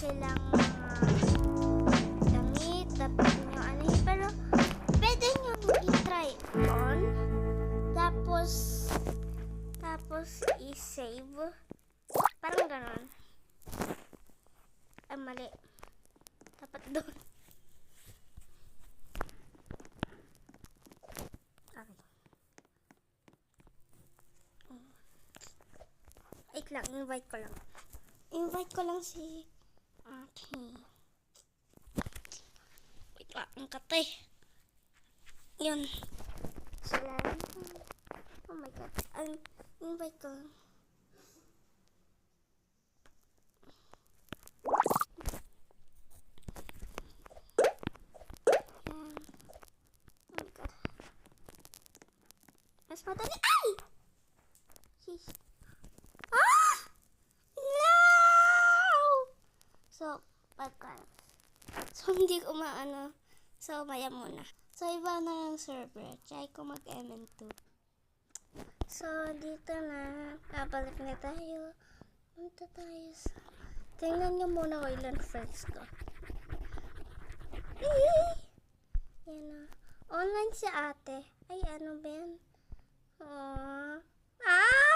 silang damit, dapat nyo ano yun. Pero, pwede nyo i-try on. Tapos i-save. Parang ganon. Ay, mali. Dapat doon. Okay. Wait lang, invite ko lang. Invite ko lang si... Okay. Wait lang, ang katay. Yun. Sila. Oh my god. Ang invite ko lang. Yan. Oh my god. Mas madali. Ay! Sheesh. Ah! No! So, hindi ko maano. So, maya muna. So, iba na yung server. Try ko mag-MN2. So, dito na. Babalik na tayo. Punta tayo sa... Tingnan nyo muna ko ilan friends ko. Yan na. Online si ate. Ay, ano ba yan? Aww. Ah!